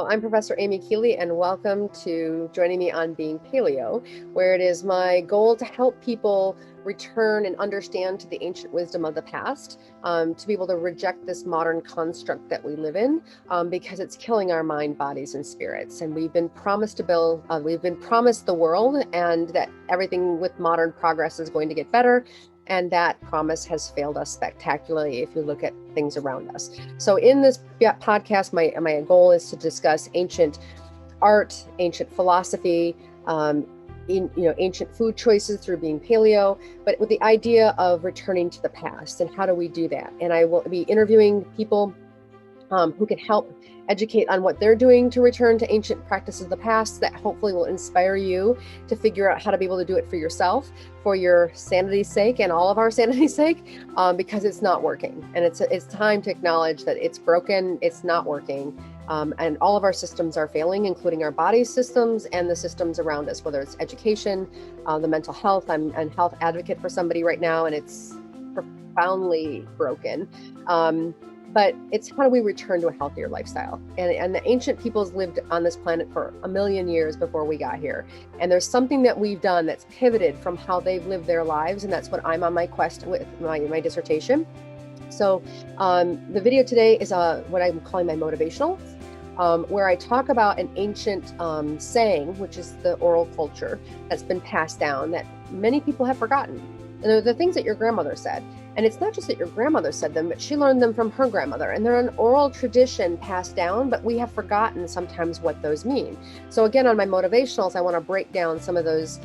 I'm Professor Amy Keeley, and welcome to joining me on Being Paleo, where it is my goal to help people return and understand to the ancient wisdom of the past, to be able to reject this modern construct that we live in, because it's killing our mind, bodies, and spirits. And we've been promised the world, and that everything with modern progress is going to get better. And that promise has failed us spectacularly if you look at things around us. So in this podcast, my goal is to discuss ancient art, ancient philosophy, ancient food choices through being paleo, but with the idea of returning to the past and how do we do that. And I will be interviewing people who can help educate on what they're doing to return to ancient practices of the past that hopefully will inspire you to figure out how to be able to do it for yourself, for your sanity's sake and all of our sanity's sake, because it's not working. And it's time to acknowledge that it's broken, it's not working, and all of our systems are failing, including our body systems and the systems around us, whether it's education, the mental health. I'm a health advocate for somebody right now, and it's profoundly broken. But it's how do we return to a healthier lifestyle? And the ancient peoples lived on this planet for 1 million years before we got here. And there's something that we've done that's pivoted from how they've lived their lives. And that's what I'm on my quest with my dissertation. So the video today is what I'm calling my motivational, where I talk about an ancient saying, which is the oral culture that's been passed down that many people have forgotten. And they're the things that your grandmother said. And it's not just that your grandmother said them, but she learned them from her grandmother. And they're an oral tradition passed down, but we have forgotten sometimes what those mean. So again, on my motivationals, I want to break down some of those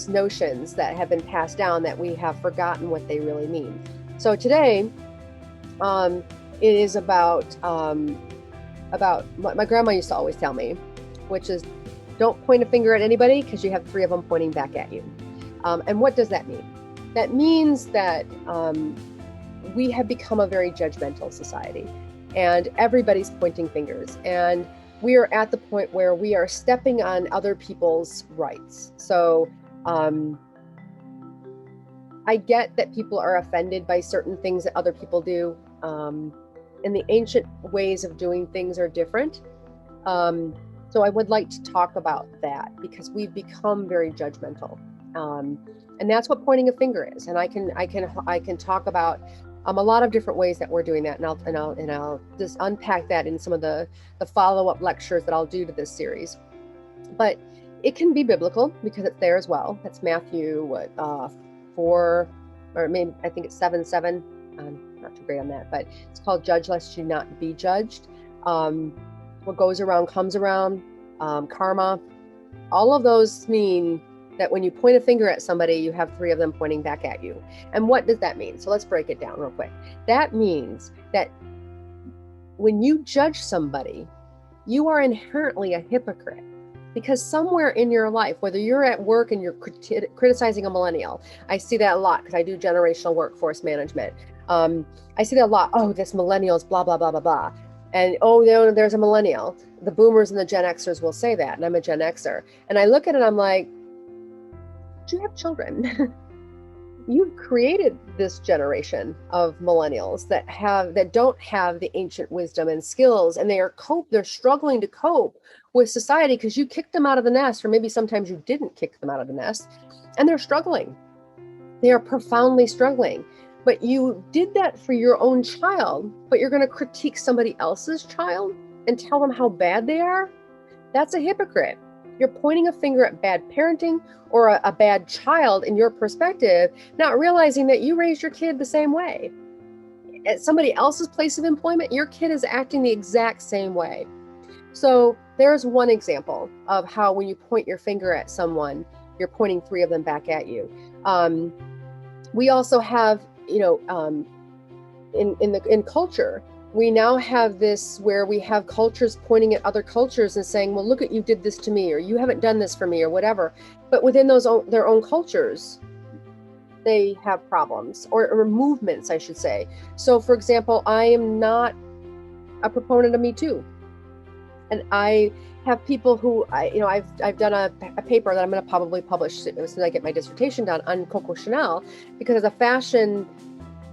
notions that have been passed down that we have forgotten what they really mean. So today, it is about what my grandma used to always tell me, which is don't point a finger at anybody because you have 3 of them pointing back at you. And what does that mean? That means that we have become a very judgmental society, and everybody's pointing fingers. And we are at the point where we are stepping on other people's rights. So I get that people are offended by certain things that other people do. And the ancient ways of doing things are different. So I would like to talk about that because we've become very judgmental. And that's what pointing a finger is. And I can talk about a lot of different ways that we're doing that. And I'll just unpack that in some of the follow-up lectures that I'll do to this series. But it can be biblical because it's there as well. That's Matthew 4, or maybe I think it's 7:7. I'm not too great on that, but it's called "Judge lest you not be judged." What goes around comes around. Karma. All of those mean that when you point a finger at somebody, you have 3 of them pointing back at you. And what does that mean? So let's break it down real quick. That means that when you judge somebody, you are inherently a hypocrite, because somewhere in your life, whether you're at work and you're criticizing a millennial, I see that a lot because I do generational workforce management. I see that a lot. Oh, this millennial is blah, blah, blah, blah, blah. And oh, there's a millennial. The boomers and the Gen Xers will say that. And I'm a Gen Xer. And I look at it, I'm like, you have children. You've created this generation of millennials that don't have the ancient wisdom and skills, and they're struggling to cope with society because you kicked them out of the nest, or maybe sometimes you didn't kick them out of the nest, and they're struggling. They are profoundly struggling. But you did that for your own child, but you're going to critique somebody else's child and tell them how bad they are? That's a hypocrite. You're pointing a finger at bad parenting or a bad child in your perspective, not realizing that you raised your kid the same way. At somebody else's place of employment, your kid is acting the exact same way. So there's one example of how when you point your finger at someone, you're pointing 3 of them back at you. We also have, in culture, we now have this where we have cultures pointing at other cultures and saying, well, look at, you did this to me, or you haven't done this for me, or whatever. But within their own cultures, they have problems or movements, I should say. So for example, I am not a proponent of Me Too. And I have people who, I've done a paper that I'm going to probably publish as soon as I get my dissertation done on Coco Chanel, because as a fashion,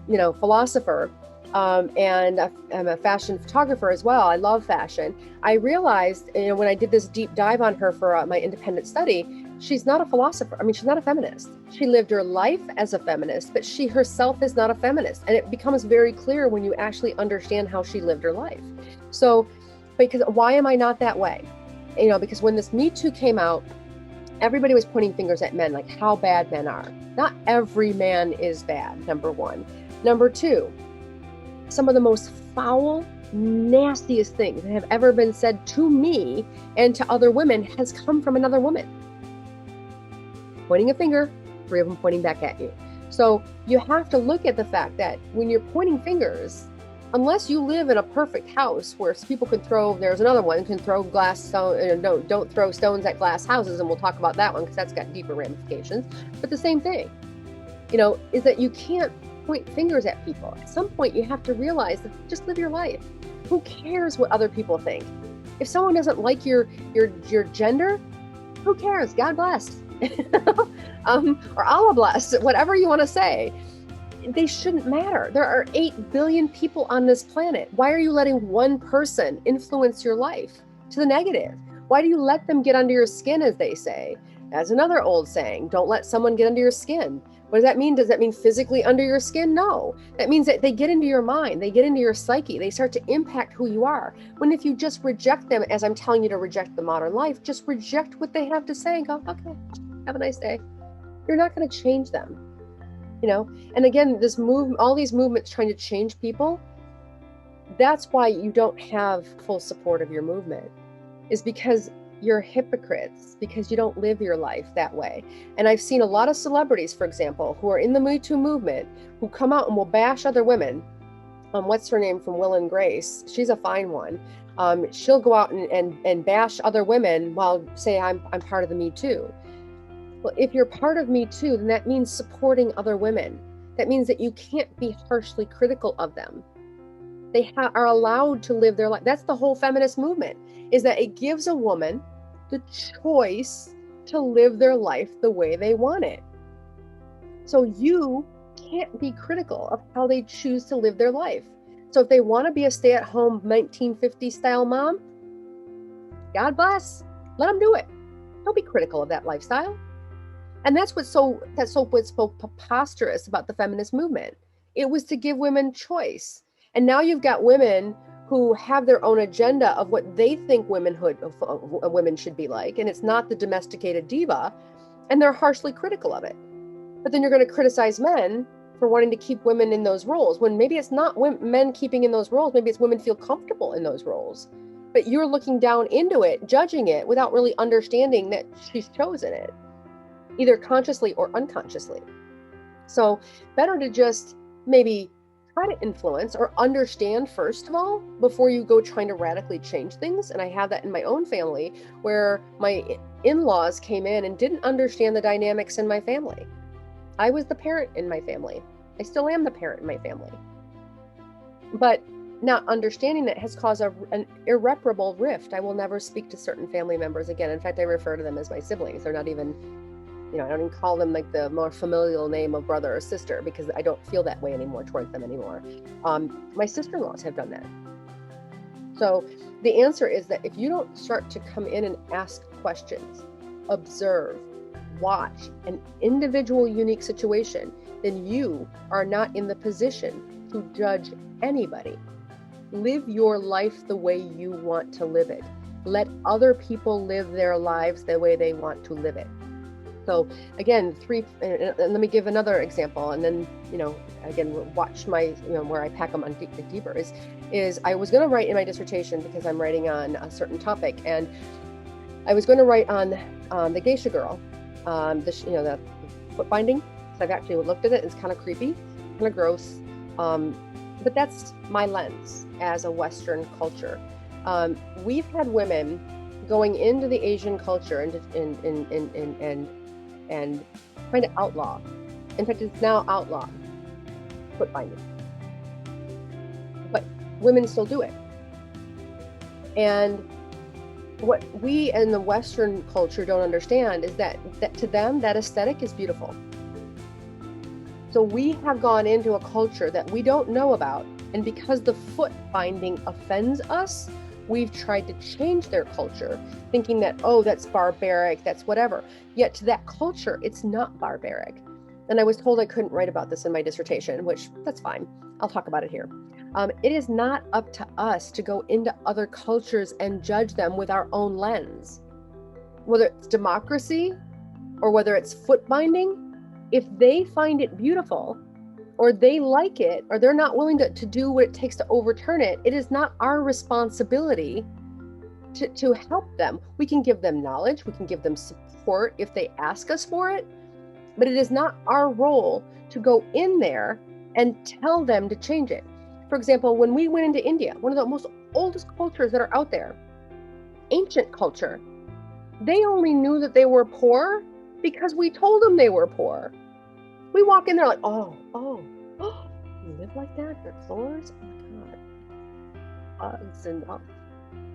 philosopher, and I'm a fashion photographer as well. I love fashion. I realized, when I did this deep dive on her for my independent study, she's not a philosopher. I mean, she's not a feminist. She lived her life as a feminist, but she herself is not a feminist. And it becomes very clear when you actually understand how she lived her life. So, because why am I not that way? Because when this Me Too came out, everybody was pointing fingers at men, like how bad men are. Not every man is bad, number one. Number two, some of the most foul, nastiest things that have ever been said to me and to other women has come from another woman. Pointing a finger, 3 of them pointing back at you. So you have to look at the fact that when you're pointing fingers, unless you live in a perfect house where people can there's another one, can throw glass stone, don't throw stones at glass houses, and we'll talk about that one because that's got deeper ramifications. But the same thing, is that you can't point fingers at people. At some point, you have to realize that just live your life. Who cares what other people think? If someone doesn't like your gender, who cares? God bless. Or Allah bless, whatever you want to say. They shouldn't matter. There are 8 billion people on this planet. Why are you letting one person influence your life to the negative? Why do you let them get under your skin, as they say? That's another old saying. Don't let someone get under your skin. What does that mean? Does that mean physically under your skin? No. That means that they get into your mind. They get into your psyche. They start to impact who you are. When if you just reject them, as I'm telling you to reject the modern life, just reject what they have to say and go, okay, have a nice day. You're not going to change them. And again, all these movements trying to change people, that's why you don't have full support of your movement, is because you're hypocrites, because you don't live your life that way. And I've seen a lot of celebrities, for example, who are in the Me Too movement, who come out and will bash other women. What's her name from Will and Grace? She's a fine one. She'll go out and bash other women while say I'm part of the Me Too. Well, if you're part of Me Too, then that means supporting other women. That means that you can't be harshly critical of them. They are allowed to live their life. That's the whole feminist movement, is that it gives a woman the choice to live their life the way they want it. So you can't be critical of how they choose to live their life. So if they want to be a stay-at-home 1950s style mom, God bless, let them do it. Don't be critical of that lifestyle. And that's what's so preposterous about the feminist movement. It was to give women choice. And now you've got women who have their own agenda of what they think women should be like. And it's not the domesticated diva. And they're harshly critical of it. But then you're going to criticize men for wanting to keep women in those roles, when maybe it's not men keeping in those roles. Maybe it's women feel comfortable in those roles. But you're looking down into it, judging it without really understanding that she's chosen it, either consciously or unconsciously. So better to just maybe try to influence or understand first of all, before you go trying to radically change things. And I have that in my own family, where my in-laws came in and didn't understand the dynamics in my family. I was the parent in my family. I still am the parent in my family. But not understanding that has caused an irreparable rift. I will never speak to certain family members again. In fact, I refer to them as my siblings. They're not even, I don't even call them like the more familial name of brother or sister, because I don't feel that way anymore towards them anymore. My sister-in-laws have done that. So the answer is that if you don't start to come in and ask questions, observe, watch an individual unique situation, then you are not in the position to judge anybody. Live your life the way you want to live it. Let other people live their lives the way they want to live it. So again, let me give another example, and then, again, watch my, where I pack them on deeper is I was going to write in my dissertation, because I'm writing on a certain topic, and I was going to write on the geisha girl, the foot binding. So I've actually looked at it. It's kind of creepy, kind of gross. But that's my lens as a Western culture. We've had women going into the Asian culture and trying to outlaw. In fact, it's now outlawed, foot binding. But women still do it. And what we in the Western culture don't understand is that to them, that aesthetic is beautiful. So we have gone into a culture that we don't know about, And because the foot binding offends us, we've tried to change their culture, thinking that, oh, that's barbaric, that's whatever. Yet to that culture, it's not barbaric. And I was told I couldn't write about this in my dissertation, which that's fine. I'll talk about it here. It is not up to us to go into other cultures and judge them with our own lens. Whether it's democracy or whether it's foot binding, if they find it beautiful or they like it, or they're not willing to do what it takes to overturn it, it is not our responsibility to help them. We can give them knowledge, we can give them support if they ask us for it, but it is not our role to go in there and tell them to change it. For example, when we went into India, one of the most oldest cultures that are out there, ancient culture, they only knew that they were poor because we told them they were poor. We walk in there like, oh, you live like that? Their floors? Oh my God. Bugs and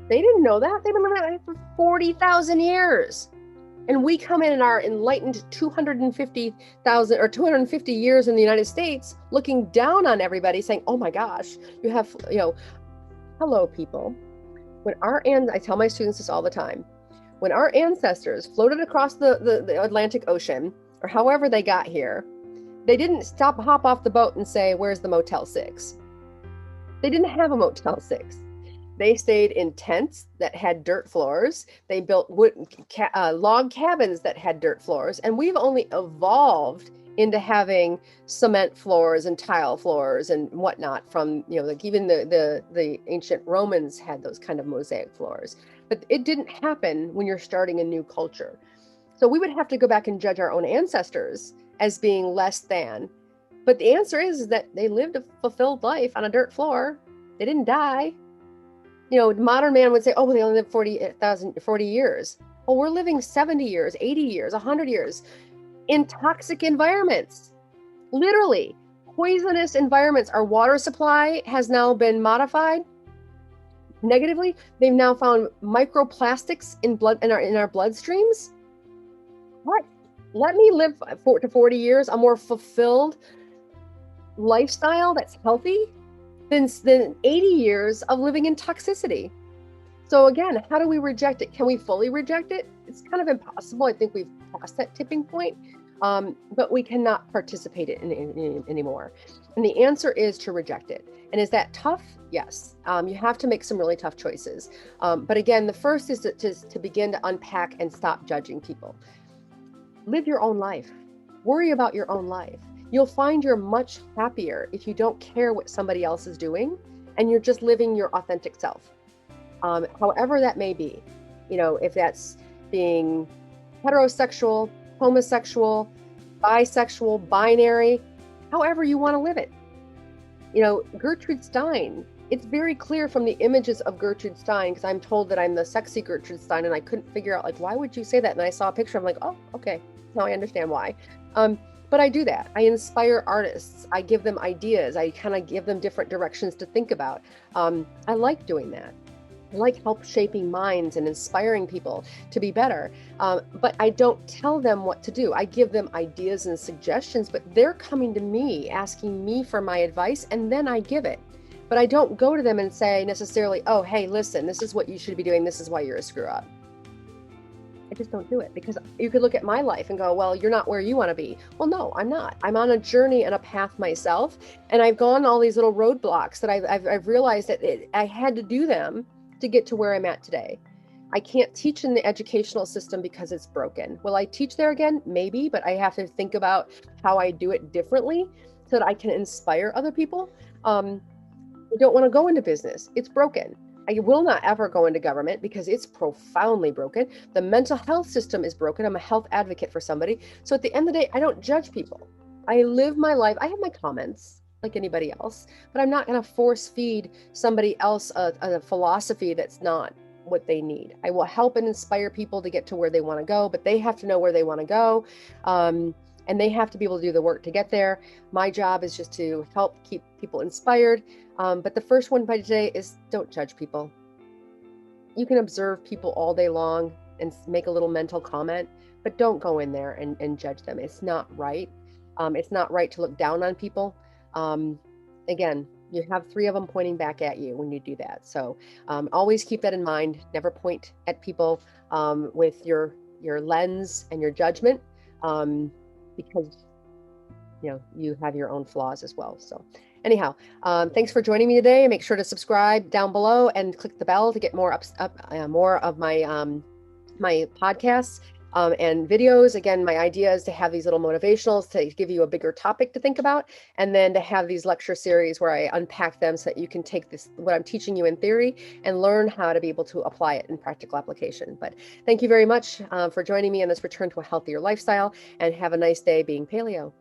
they didn't know that. They've been living like that for 40,000 years. And we come in our enlightened 250,000 or 250 years in the United States, looking down on everybody saying, oh my gosh, you have, hello people. I tell my students this all the time. When our ancestors floated across the Atlantic Ocean, or however they got here, they didn't hop off the boat and say, where's the Motel 6? They didn't have a Motel 6. They stayed in tents that had dirt floors. They built log cabins that had dirt floors. And we've only evolved into having cement floors and tile floors and whatnot from, like even the ancient Romans had those kind of mosaic floors. But it didn't happen when you're starting a new culture. So we would have to go back and judge our own ancestors as being less than. But the answer is that they lived a fulfilled life on a dirt floor. They didn't die. Modern man would say, oh, they only lived 40 years. Well, we're living 70 years, 80 years, 100 years in toxic environments. Literally, poisonous environments. Our water supply has now been modified negatively. They've now found microplastics in our bloodstreams. What? Let me live to 40 years, a more fulfilled lifestyle that's healthy than 80 years of living in toxicity. So again, how do we reject it? Can we fully reject it? It's kind of impossible. I think we've passed that tipping point, but we cannot participate in it anymore. And the answer is to reject it. And is that tough? Yes. You have to make some really tough choices. But again, the first is to begin to unpack and stop judging people. Live your own life. Worry about your own life. You'll find you're much happier if you don't care what somebody else is doing and you're just living your authentic self. However that may be, if that's being heterosexual, homosexual, bisexual, binary, however you want to live it. Gertrude Stein, it's very clear from the images of Gertrude Stein, because I'm told that I'm the sexy Gertrude Stein, and I couldn't figure out, why would you say that? And I saw a picture, I'm like, oh, okay, now I understand why. But I do that. I inspire artists. I give them ideas. I kind of give them different directions to think about. I like doing that. I like help shaping minds and inspiring people to be better. But I don't tell them what to do. I give them ideas and suggestions, but they're coming to me, asking me for my advice, and then I give it. But I don't go to them and say necessarily, oh, hey, listen, this is what you should be doing. This is why you're a screw up. I just don't do it, because you could look at my life and go, well, you're not where you want to be. Well, no, I'm not. I'm on a journey and a path myself. And I've gone all these little roadblocks that I've realized that I had to do them to get to where I'm at today. I can't teach in the educational system because it's broken. Will I teach there again? Maybe, but I have to think about how I do it differently so that I can inspire other people. I don't want to go into business. It's broken. I will not ever go into government because it's profoundly broken. The mental health system is broken. I'm a health advocate for somebody. So at the end of the day, I don't judge people. I live my life. I have my comments like anybody else, but I'm not going to force feed somebody else a philosophy that's not what they need. I will help and inspire people to get to where they want to go, but they have to know where they want to go. And they have to be able to do the work to get there. My job is just to help keep people inspired. But the first one by today is don't judge people. You can observe people all day long and make a little mental comment, but don't go in there and judge them. It's not right. It's not right to look down on people. Again, You have three of them pointing back at you when you do that. So always keep that in mind. Never point at people with your lens and your judgment, because you have your own flaws as well. So anyhow, thanks for joining me today. Make sure to subscribe down below and click the bell to get more more of my my podcasts and videos. Again, my idea is to have these little motivationals to give you a bigger topic to think about, and then to have these lecture series where I unpack them so that you can take what I'm teaching you in theory and learn how to be able to apply it in practical application. But thank you very much for joining me on this return to a healthier lifestyle, and have a nice day being paleo.